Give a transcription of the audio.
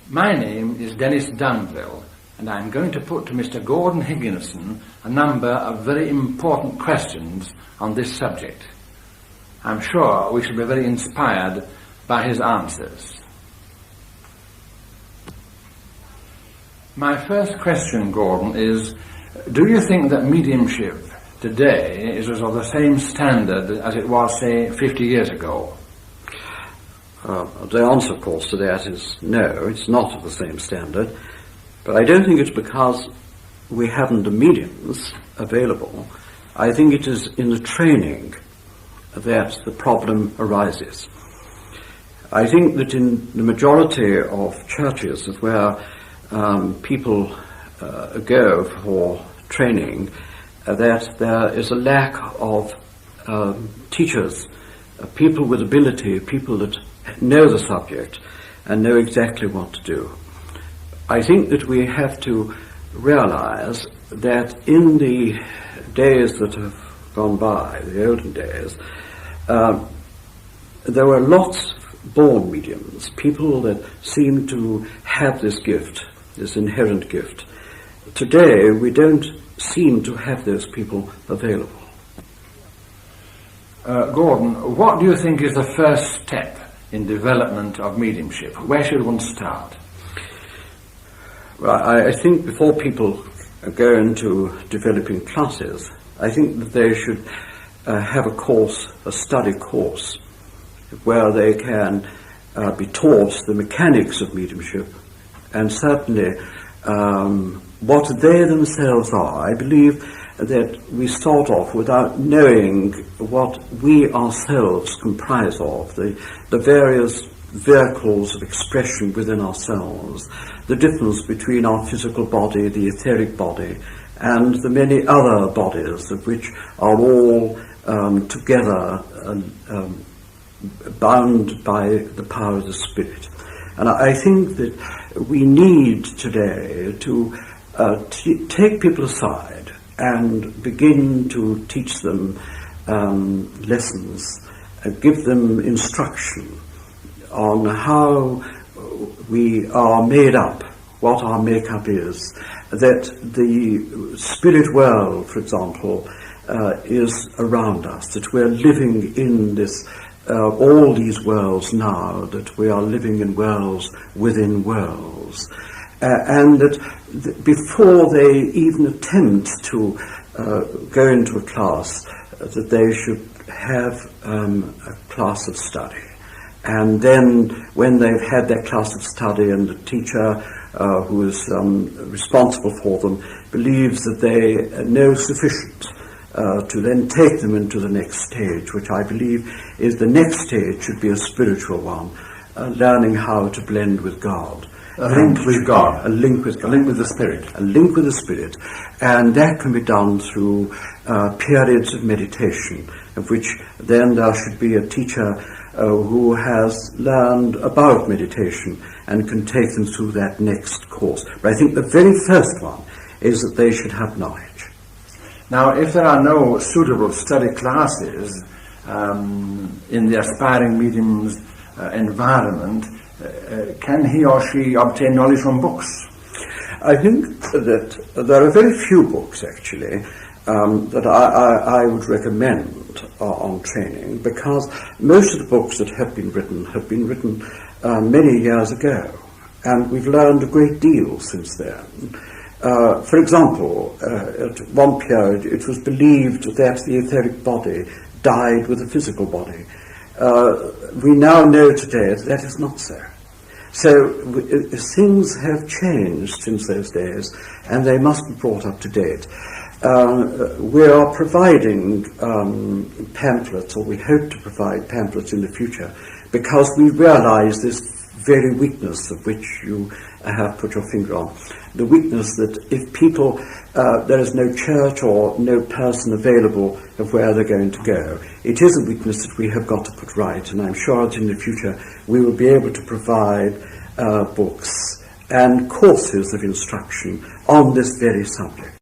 My name is Dennis Dunville, and I'm going to put to Mr. Gordon Higginson a number of very important questions on this subject. I'm sure we shall be very inspired by his answers. My first question, Gordon, is, do you think that mediumship today is of the same standard as it was, say, 50 years ago? The answer, of course, to that is no, it's not of the same standard. But I don't think it's because we haven't the mediums available. I think it is in the training that the problem arises. I think that in the majority of churches where people go for training, that there is a lack of teachers, people with ability, people that know the subject and know exactly what to do. I think that we have to realize that in the days that have gone by, the olden days, there were lots of born mediums, people that seemed to have this gift, this inherent gift. Today, we don't seem to have those people available. Gordon, what do you think is the first step in development of mediumship? Where should one start? Well, I think before people go into developing classes, I think that they should have a course, a study course, where they can be taught the mechanics of mediumship and certainly what they themselves are. I believe that we start off without knowing what we ourselves comprise of, the various vehicles of expression within ourselves, the difference between our physical body, the etheric body, and the many other bodies of which are all together bound by the power of the Spirit. And I think that we need today to take people aside and begin to teach them lessons, give them instruction on how we are made up, what our makeup is, that the spirit world, for example, is around us, that we're living in this, all these worlds now, that we are living in worlds within worlds, and that before they even attempt to go into a class, that they should have a class of study. And then when they've had their class of study and the teacher who is responsible for them believes that they know sufficient to then take them into the next stage, which I believe is the next stage should be a spiritual one, learning how to blend with God. A link with God. A link with God. A link with the Spirit. A link with the Spirit. And that can be done through periods of meditation, of which then there should be a teacher who has learned about meditation and can take them through that next course. But I think the very first one is that they should have knowledge. Now, if there are no suitable study classes in the aspiring medium's environment, can he or she obtain knowledge from books? I think that there are very few books, actually, that I would recommend on training, because most of the books that have been written many years ago, and we've learned a great deal since then. For example, at one period it was believed that the etheric body died with the physical body. We now know today that is not so. So things have changed since those days, and they must be brought up to date. We are providing pamphlets, or we hope to provide pamphlets in the future, because we realize this very weakness of which you have put your finger on. The weakness that if people, there is no church or no person available of where they're going to go. It is a weakness that we have got to put right, and I'm sure that in the future we will be able to provide books and courses of instruction on this very subject.